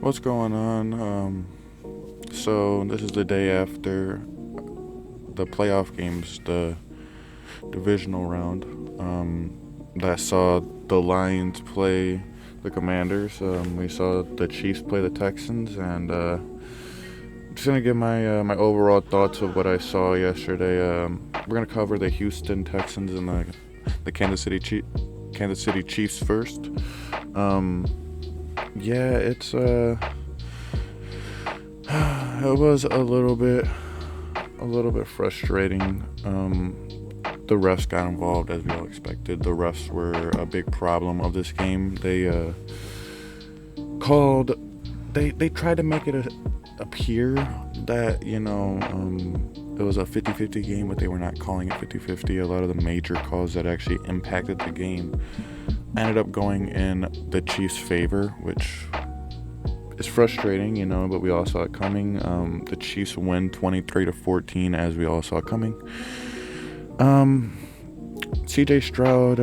What's going on? So this is the day after the playoff games, the divisional round. That saw the Lions play the Commanders. We saw the Chiefs play the Texans, and just gonna give my overall thoughts of what I saw yesterday. We're gonna cover the Houston Texans and the Kansas City Chiefs first. Yeah, it was a little bit frustrating. The refs got involved as we all expected. The refs were a big problem of this game. They tried to make it appear that it was a 50-50 game, but they were not calling it 50-50. A lot of the major calls that actually impacted the game ended up going in the Chiefs' favor, which is frustrating, but we all saw it coming. The Chiefs win 23-14, as we all saw it coming. CJ Stroud,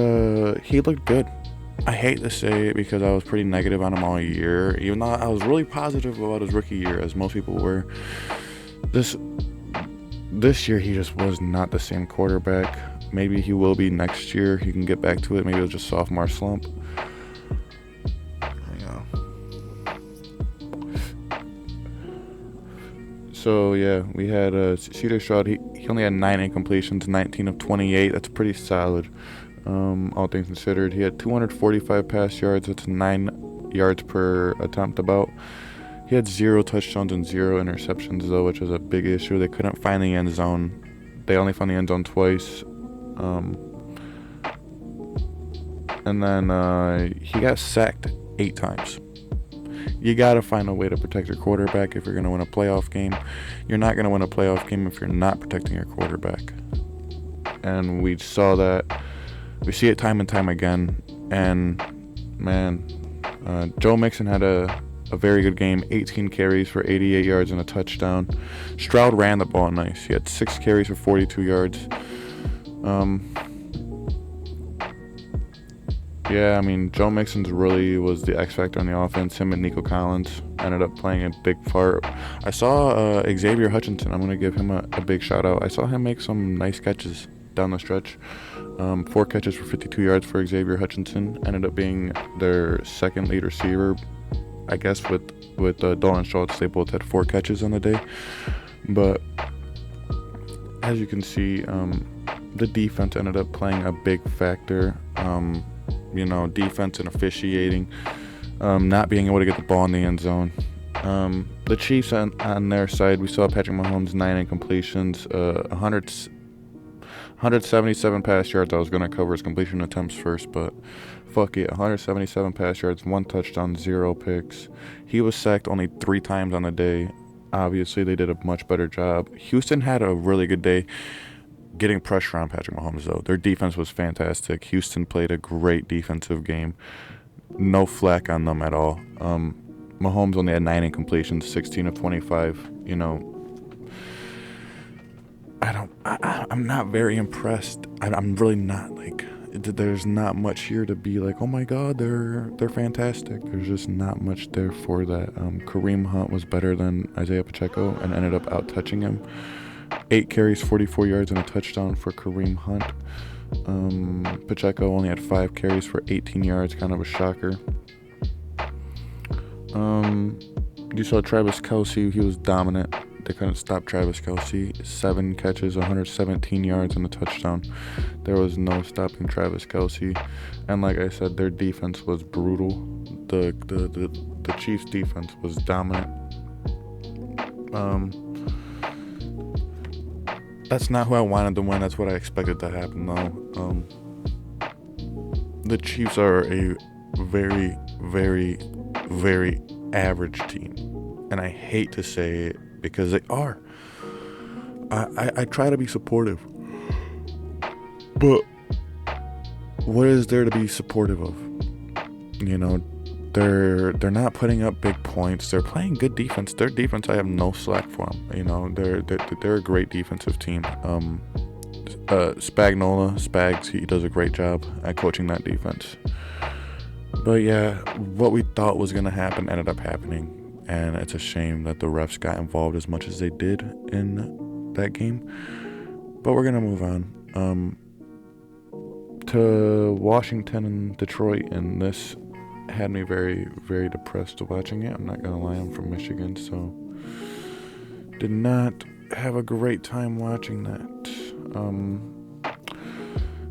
he looked good. I hate to say it because I was pretty negative on him all year, even though I was really positive about his rookie year, as most people were. This year, he just was not the same quarterback. Maybe he will be next year. He can get back to it. Maybe it was just sophomore slump. So yeah, we had CJ Stroud. He only had 9 incompletions, 19 of 28. That's pretty solid, all things considered. He had 245 pass yards. That's 9 yards per attempt about. He had 0 touchdowns and 0 interceptions though, which was a big issue. They couldn't find the end zone. They only found the end zone twice. And then he got sacked 8 times. You got to find a way to protect your quarterback if you're going to win a playoff game. You're not going to win a playoff game if you're not protecting your quarterback. And we saw that. We see it time and time again. And, man, Joe Mixon had a very good game. 18 carries for 88 yards and a touchdown. Stroud ran the ball nice. He had 6 carries for 42 yards. Yeah, I mean, Joe Mixon's really was the X factor on the offense. Him and Nico Collins ended up playing a big part. I saw Xavier Hutchinson. I'm going to give him a big shout out. I saw him make some nice catches down the stretch. 4 catches for 52 yards for Xavier Hutchinson. Ended up being their second lead receiver, I guess, with Dalton Schultz. They both had 4 catches on the day. But as you can see, the defense ended up playing a big factor. Defense and officiating, not being able to get the ball in the end zone. The Chiefs on their side, we saw Patrick Mahomes 9 incompletions, 177 pass yards. I was going to cover his completion attempts first, but fuck it. 177 pass yards, 1 touchdown, 0 picks. He was sacked only 3 times on the day. Obviously, they did a much better job. Houston had a really good day getting pressure on Patrick Mahomes, though. Their defense was fantastic. Houston played a great defensive game. No flack on them at all. Mahomes only had 9 incompletions, 16 of 25. I'm not very impressed. I'm really not. There's not much here to be like, oh my God, they're fantastic. There's just not much there for that. Kareem Hunt was better than Isaiah Pacheco and ended up out-touching him. 8 carries, 44 yards, and a touchdown for Kareem Hunt. Pacheco only had 5 carries for 18 yards, kind of a shocker. You saw Travis Kelce, he was dominant. They couldn't stop Travis Kelce. 7 catches, 117 yards, and a touchdown. There was no stopping Travis Kelce. And like I said, their defense was brutal. The Chiefs' defense was dominant. That's not who I wanted to win. That's what I expected to happen, though. The Chiefs are a very, very, very average team. And I hate to say it because they are. I try to be supportive. But what is there to be supportive of? They're not putting up big points. They're playing good defense. Their defense, I have no slack for them. They're a great defensive team. Spags, he does a great job at coaching that defense. But yeah, what we thought was gonna happen ended up happening. and it's a shame that the refs got involved as much as they did in that game. But we're gonna move on to Washington and Detroit, and this had me very, very depressed watching it. I'm not gonna lie, I'm from Michigan, so did not have a great time watching that.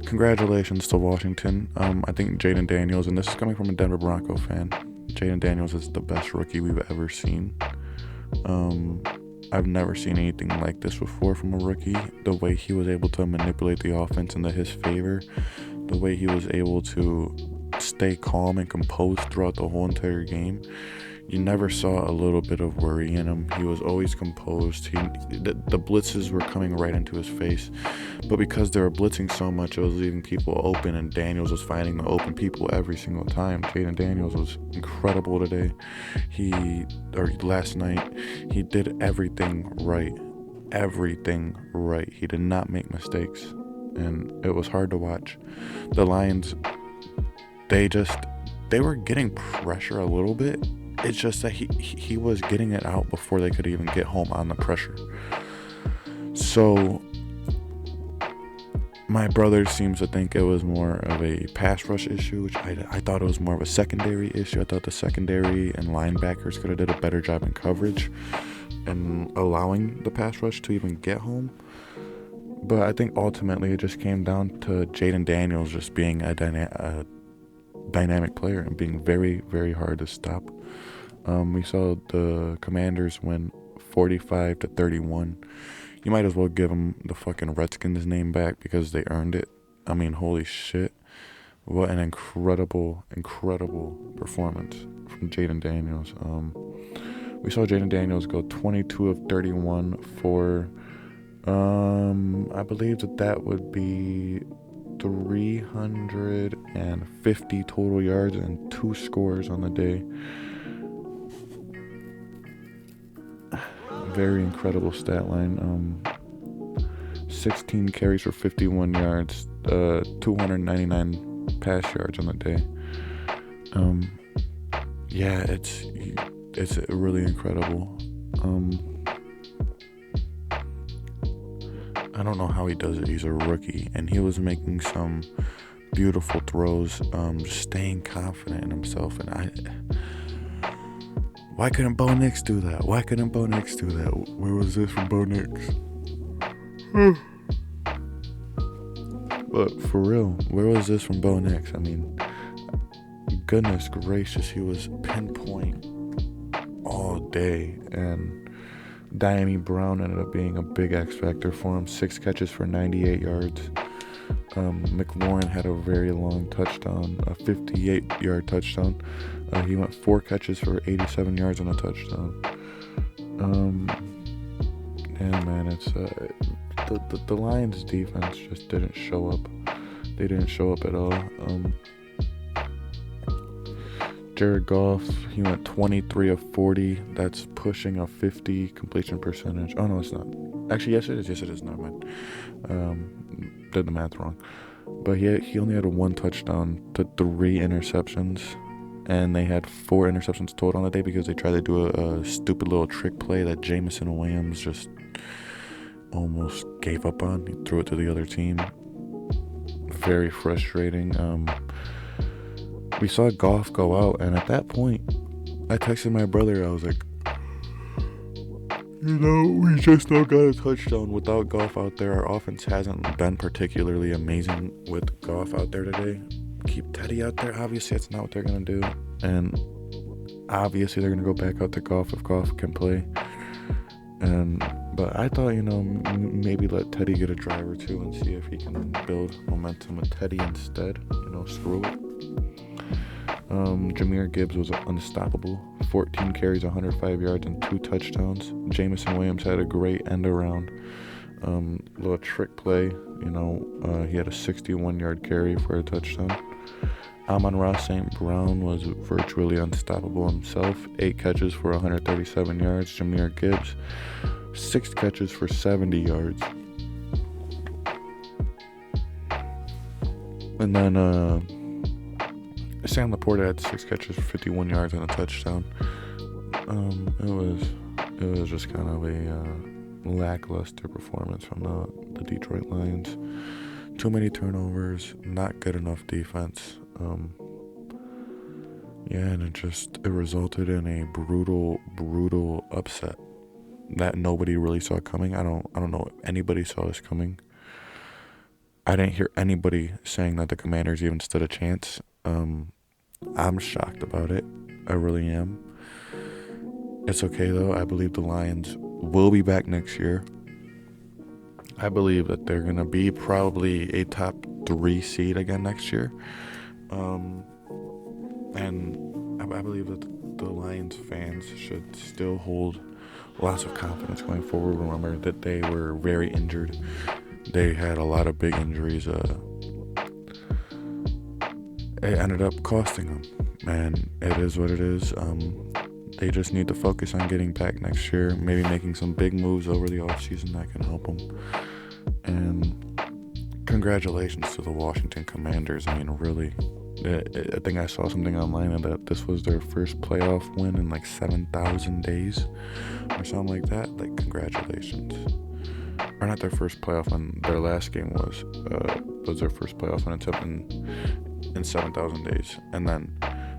Congratulations to Washington. I think Jaden Daniels, and this is coming from a Denver Bronco fan, Jaden Daniels is the best rookie we've ever seen. I've never seen anything like this before from a rookie. The way he was able to manipulate the offense into his favor, the way he was able to stay calm and composed throughout the whole entire game. You never saw a little bit of worry in him. He was always composed. The blitzes were coming right into his face, but because they were blitzing so much, it was leaving people open, and Daniels was finding the open people every single time. Jaden Daniels was incredible today. Last night, he did everything right. Everything right. He did not make mistakes, and it was hard to watch. The Lions, they were getting pressure a little bit. It's just that he was getting it out before they could even get home on the pressure. So my brother seems to think it was more of a pass rush issue, which I thought it was more of a secondary issue. I thought the secondary and linebackers could have did a better job in coverage and allowing the pass rush to even get home. But I think ultimately it just came down to Jaden Daniels just being a dynamic player and being very, very hard to stop. We saw the Commanders win 45-31. You might as well give them the fucking Redskins name back because they earned it. I mean, holy shit. What an incredible, incredible performance from Jaden Daniels. We saw Jaden Daniels go 22 of 31 for, I believe that would be 350 total yards and 2 scores on the day. Very incredible stat line. 16 carries for 51 yards, 299 pass yards on the day. Yeah, it's really incredible. I don't know how he does it. He's a rookie, and he was making some beautiful throws, just staying confident in himself. And why couldn't Bo Nix do that? Where was this from Bo Nix? But for real, where was this from Bo Nix? I mean, goodness gracious, he was pinpoint all day, and Diami Brown ended up being a big X factor for him. 6 catches for 98 yards. McLaurin had a very long touchdown, a 58-yard touchdown. He went 4 catches for 87 yards and a touchdown. Yeah, man, it's the Lions' defense just didn't show up. They didn't show up at all. Jared Goff, he went 23 of 40. That's pushing a 50 completion percentage. Oh, no, it's not. Actually, yes, it is. Yes, it is. Never mind. Did the math wrong. But he only had 1 touchdown to 3 interceptions. And they had 4 interceptions total on the day because they tried to do a stupid little trick play that Jameson Williams just almost gave up on. He threw it to the other team. Very frustrating. We saw Goff go out, and at that point, I texted my brother. I was like, we just don't got a touchdown without Goff out there. Our offense hasn't been particularly amazing with Goff out there today. Keep Teddy out there. Obviously, that's not what they're going to do. And obviously, they're going to go back out to Goff if Goff can play. But I thought, maybe let Teddy get a drive or 2 and see if he can build momentum with Teddy instead. Screw it. Jahmyr Gibbs was unstoppable. 14 carries, 105 yards, and 2 touchdowns. Jameson Williams had a great end around. Little trick play. He had a 61-yard carry for a touchdown. Amon-Ra St. Brown was virtually unstoppable himself. 8 catches for 137 yards. Jahmyr Gibbs, 6 catches for 70 yards. And then Sam Laporta had 6 catches for 51 yards and a touchdown. It was just kind of a lackluster performance from the Detroit Lions. Too many turnovers, not good enough defense. Yeah, and it resulted in a brutal upset that nobody really saw coming. I don't know if anybody saw this coming. I didn't hear anybody saying that the Commanders even stood a chance. I'm shocked about it. I really am. It's okay though. I believe the Lions will be back next year. I believe that they're gonna be probably a top 3 seed again next year. And I believe that the Lions fans should still hold lots of confidence going forward. Remember that they were very injured. They had a lot of big injuries. It ended up costing them, and it is what it is. They just need to focus on getting back next year, maybe making some big moves over the offseason that can help them. And congratulations to the Washington Commanders. I mean, really, I think I saw something online that this was their first playoff win in like 7,000 days or something like that. Like, congratulations. Or not their first playoff win. Their last game was their first playoff win in 7,000 days. And then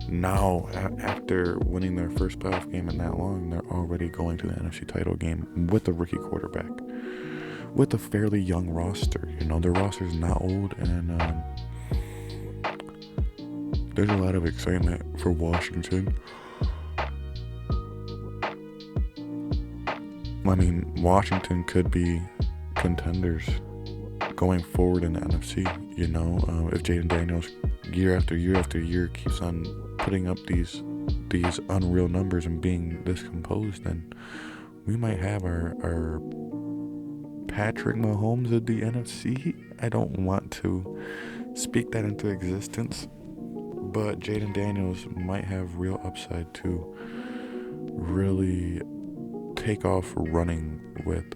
now, after winning their first playoff game in that long, they're already going to the NFC title game with a rookie quarterback, with a fairly young roster. You know, their roster's not old, and there's a lot of excitement for Washington. I mean, Washington could be contenders going forward in the NFC. You know, if Jaden Daniels year after year after year keeps on putting up these unreal numbers and being this composed, then we might have our Patrick Mahomes of the NFC. I don't want to speak that into existence, but Jaden Daniels might have real upside to really take off running with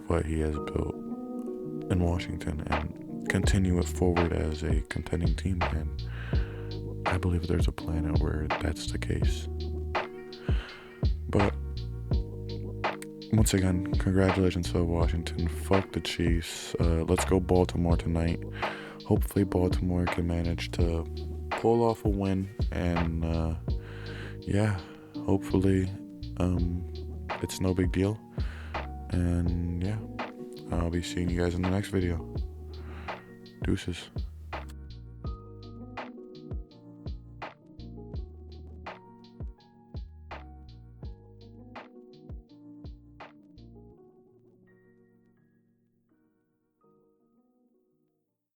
what he has built in Washington and continue it forward as a contending team. And I believe there's a planet where that's the case. But once again, congratulations to Washington. Fuck the Chiefs. Let's go Baltimore tonight. Hopefully Baltimore can manage to pull off a win, and hopefully it's no big deal. And yeah, I'll be seeing you guys in the next video. Deuces.